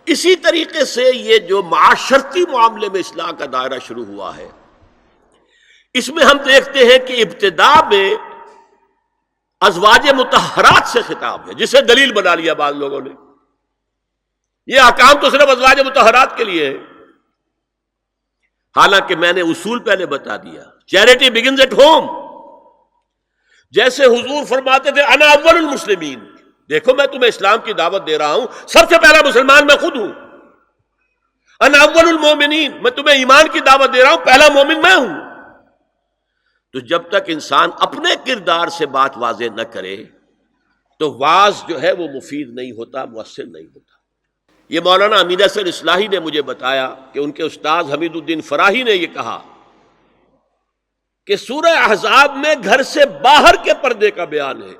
اسی طریقے سے یہ جو معاشرتی معاملے میں اصلاح کا دائرہ شروع ہوا ہے، اس میں ہم دیکھتے ہیں کہ ابتدا میں ازواج مطہرات سے خطاب ہے، جسے دلیل بنا لیا بعض لوگوں نے، یہ احکام تو صرف ازواج مطہرات کے لیے ہے، حالانکہ میں نے اصول پہلے بتا دیا، چیریٹی بگنز ایٹ ہوم۔ جیسے حضور فرماتے تھے انا اول المسلمین، دیکھو میں تمہیں اسلام کی دعوت دے رہا ہوں، سب سے پہلا مسلمان میں خود ہوں۔ انا اول المومنین، میں تمہیں ایمان کی دعوت دے رہا ہوں، پہلا مومن میں ہوں۔ تو جب تک انسان اپنے کردار سے بات واضح نہ کرے تو واز جو ہے وہ مفید نہیں ہوتا، مؤثر نہیں ہوتا۔ یہ مولانا امین احسن اصلاحی نے مجھے بتایا کہ ان کے استاد حمید الدین فراہی نے یہ کہا کہ سورہ احزاب میں گھر سے باہر کے پردے کا بیان ہے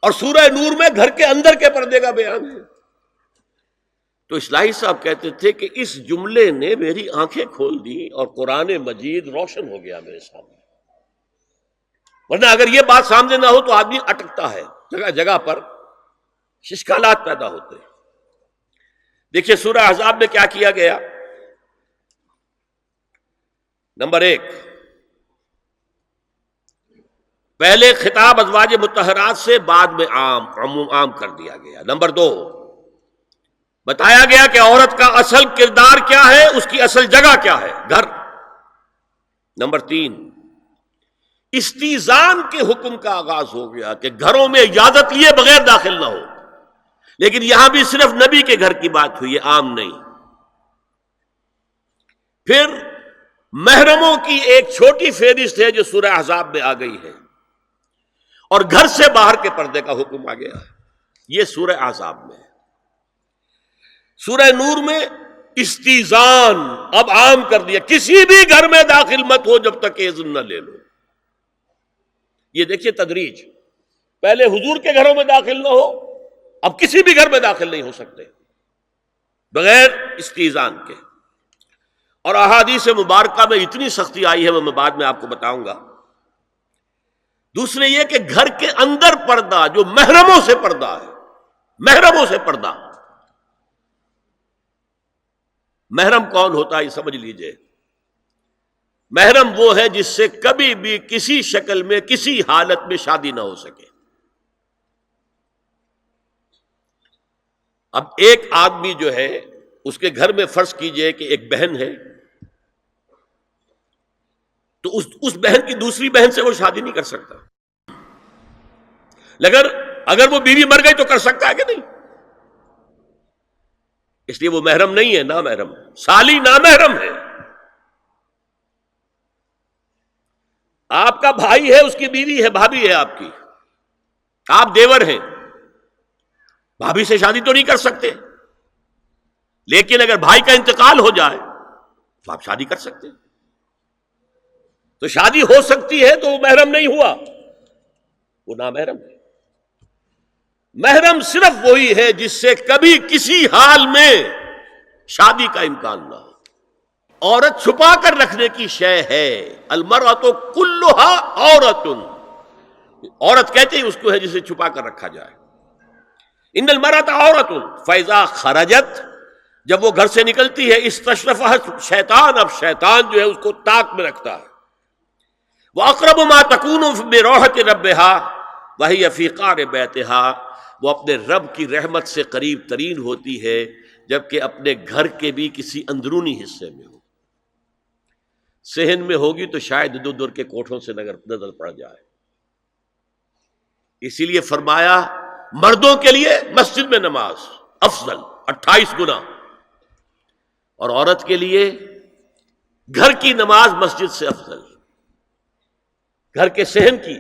اور سورہ نور میں گھر کے اندر کے پردے کا بیان ہے۔ تو اصلاحی صاحب کہتے تھے کہ اس جملے نے میری آنکھیں کھول دی اور قرآن مجید روشن ہو گیا میرے سامنے، ورنہ اگر یہ بات سامنے نہ ہو تو آدمی اٹکتا ہے، جگہ جگہ پر اشکالات پیدا ہوتے ہیں۔ دیکھیے سورہ احزاب میں کیا کیا گیا۔ نمبر 1، پہلے خطاب ازواج مطہرات سے، بعد میں عام کر دیا گیا۔ نمبر 2، بتایا گیا کہ عورت کا اصل کردار کیا ہے، اس کی اصل جگہ کیا ہے، گھر۔ نمبر 3، استیزان کے حکم کا آغاز ہو گیا کہ گھروں میں اجازت لیے بغیر داخل نہ ہو، لیکن یہاں بھی صرف نبی کے گھر کی بات ہوئی ہے، عام نہیں۔ پھر محرموں کی ایک چھوٹی فہرست ہے جو سورہ احزاب میں آ گئی ہے، اور گھر سے باہر کے پردے کا حکم آ گیا ہے، یہ سورہ احزاب میں ہے۔ سورہ نور میں استیزان اب عام کر دیا، کسی بھی گھر میں داخل مت ہو جب تک اذن نہ لے لو۔ یہ دیکھیے تدریج، پہلے حضور کے گھروں میں داخل نہ ہو، اب کسی بھی گھر میں داخل نہیں ہو سکتے بغیر استیزان کے۔ اور احادیث مبارکہ میں اتنی سختی آئی ہے، وہ میں بعد میں آپ کو بتاؤں گا۔ دوسرے یہ کہ گھر کے اندر پردہ جو محرموں سے پردہ ہے، محرموں سے پردہ، محرم کون ہوتا ہے یہ سمجھ لیجئے۔ محرم وہ ہے جس سے کبھی بھی کسی شکل میں کسی حالت میں شادی نہ ہو سکے۔ اب ایک آدمی جو ہے اس کے گھر میں فرض کیجئے کہ ایک بہن ہے، تو اس بہن کی دوسری بہن سے وہ شادی نہیں کر سکتا، اگر وہ بیوی مر گئی تو کر سکتا ہے کہ نہیں؟ اس لیے وہ محرم نہیں ہے، نامحرم، سالی نامحرم ہے۔ آپ کا بھائی ہے، اس کی بیوی ہے، بھابھی ہے آپ کی، آپ دیور ہیں، بھابھی سے شادی تو نہیں کر سکتے، لیکن اگر بھائی کا انتقال ہو جائے تو آپ شادی کر سکتے ہیں۔ تو شادی ہو سکتی ہے تو وہ محرم نہیں ہوا، وہ نامحرم ہے۔ محرم صرف وہی ہے جس سے کبھی کسی حال میں شادی کا امکان نہ ہو۔ عورت چھپا کر رکھنے کی شے ہے، المرأۃ کلھا عورۃ، عورت کہتے ہیں اس کو ہے جسے چھپا کر رکھا جائے۔ ان المرأۃ عورۃ فاذا خرجت، جب وہ گھر سے نکلتی ہے، استشرفھا شیطان، اب شیطان جو ہے اس کو طاق میں رکھتا ہے۔ وَأَقْرَبُ مَا تَكُونُ بِرَوْحَةِ رَبِّهَا وَهِيَ فِي قَعْرِ بَيْتِهَا، وہ اپنے رب کی رحمت سے قریب ترین ہوتی ہے جبکہ اپنے گھر کے بھی کسی اندرونی حصے میں ہو۔ صحن میں ہوگی تو شاید ادھر ادھر کے کوٹھوں سے نظر پڑ جائے۔ اسی لیے فرمایا مردوں کے لیے مسجد میں نماز افضل 28 گنا، اور عورت کے لیے گھر کی نماز مسجد سے افضل، گھر کے صحن کی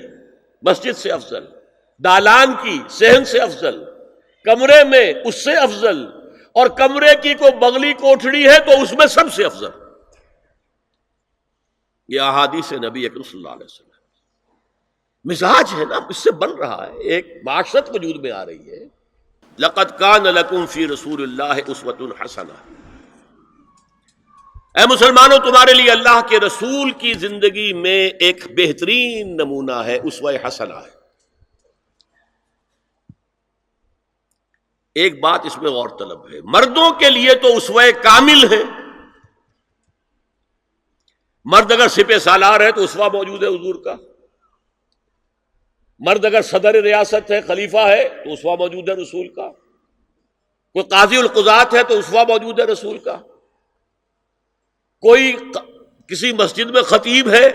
مسجد سے افضل، دالان کی صحن سے افضل، کمرے میں اس سے افضل، اور کمرے کی کوئی بغلی کوٹھڑی ہے تو اس میں سب سے افضل۔ یہ احادیث نبی اکرم صلی اللہ علیہ وسلم، مزاج ہے نا، اس سے بن رہا ہے، ایک معاشرت وجود میں آ رہی ہے۔ لقد کان لکم فی رسول اللہ اسوۃ حسنہ، اے مسلمانوں تمہارے لیے اللہ کے رسول کی زندگی میں ایک بہترین نمونہ ہے، اسوہ حسنہ ہے۔ ایک بات اس میں غور طلب ہے، مردوں کے لیے تو اسوہ کامل ہے، مرد اگر سپہ سالار ہے تو اسوہ موجود ہے حضور کا، مرد اگر صدر ریاست ہے، خلیفہ ہے تو اسوہ موجود ہے رسول کا، کوئی قاضی القضات ہے تو اسوہ موجود ہے رسول کا، کوئی کسی مسجد میں خطیب ہے،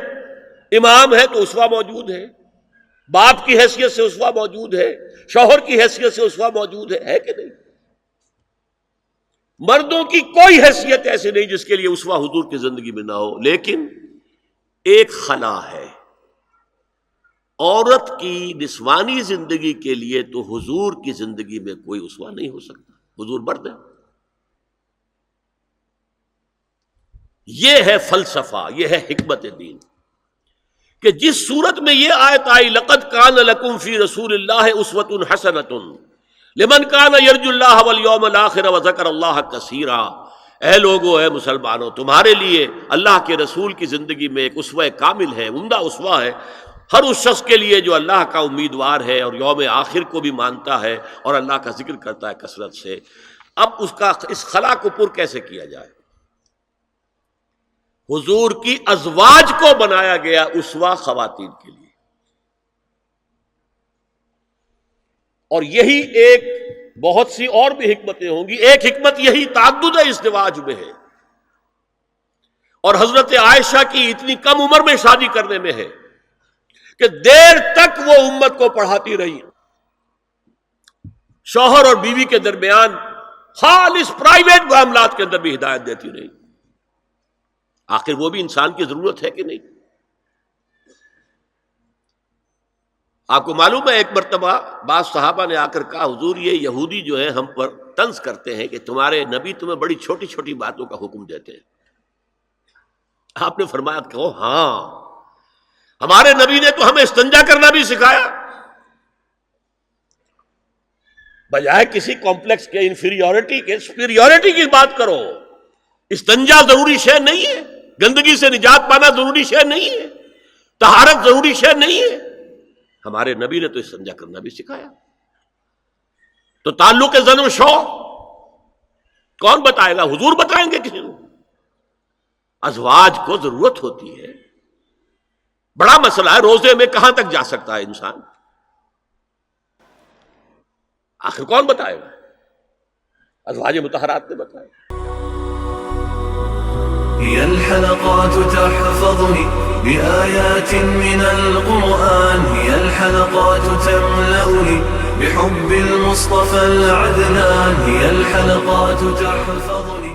امام ہے تو اسوہ موجود ہے، باپ کی حیثیت سے اسوہ موجود ہے، شوہر کی حیثیت سے اسوہ موجود ہے کہ نہیں؟ مردوں کی کوئی حیثیت ایسی نہیں جس کے لیے اسوہ حضور کی زندگی میں نہ ہو، لیکن ایک خلا ہے، عورت کی نسوانی زندگی کے لیے تو حضور کی زندگی میں کوئی اسوہ نہیں ہو سکتا، حضور مرد ہے۔ یہ ہے فلسفہ، یہ ہے حکمت دین، کہ جس صورت میں یہ آیت آئی لقد کان لکم فی رسول اللہ اسوۃ حسنۃ لمن کان یرجو اللہ والیوم الآخر وذکر اللہ کثیرا، اے لوگو، اے مسلمانوں، تمہارے لیے اللہ کے رسول کی زندگی میں ایک اسوہ کامل ہے، عمدہ اسوہ ہے، ہر اس شخص کے لیے جو اللہ کا امیدوار ہے اور یوم آخر کو بھی مانتا ہے اور اللہ کا ذکر کرتا ہے کثرت سے۔ اب اس خلا کو پر کیسے کیا جائے؟ حضور کی ازواج کو بنایا گیا اسوہ خواتین کے لیے، اور یہی ایک، بہت سی اور بھی حکمتیں ہوں گی، ایک حکمت یہی تعدد ازدواج میں ہے، اور حضرت عائشہ کی اتنی کم عمر میں شادی کرنے میں ہے کہ دیر تک وہ امت کو پڑھاتی رہی، شوہر اور بیوی کے درمیان خالص پرائیویٹ معاملات کے اندر بھی ہدایت دیتی رہی۔ آخر وہ بھی انسان کی ضرورت ہے کہ نہیں؟ آپ کو معلوم ہے ایک مرتبہ بعض صحابہ نے آ کر کہا، حضور یہ یہودی جو ہے ہم پر طنز کرتے ہیں کہ تمہارے نبی تمہیں بڑی چھوٹی چھوٹی باتوں کا حکم دیتے ہیں۔ آپ نے فرمایا کہ ہاں، ہمارے نبی نے تو ہمیں استنجا کرنا بھی سکھایا، بجائے کسی کمپلیکس کے، انفیریورٹی کے، سپیریورٹی کی بات کرو۔ استنجا ضروری شے نہیں ہے، گندگی سے نجات پانا ضروری شے نہیں ہے، طہارت ضروری شے نہیں ہے، ہمارے نبی نے تو استنجا کرنا بھی سکھایا۔ تو تعلق زن و شو کون بتائے گا؟ حضور بتائیں گے کسی کو؟ ازواج کو ضرورت ہوتی ہے، بڑا مسئلہ ہے، روزے میں کہاں تک جا سکتا ہے انسان؟ آخر کون بتائے گا؟ ازواج مطہرات نے بتایا۔ هي الحلقات تحفظني بآيات من القرآن، هي الحلقات تملأني بحب المصطفى العدنان، هي الحلقات تحفظني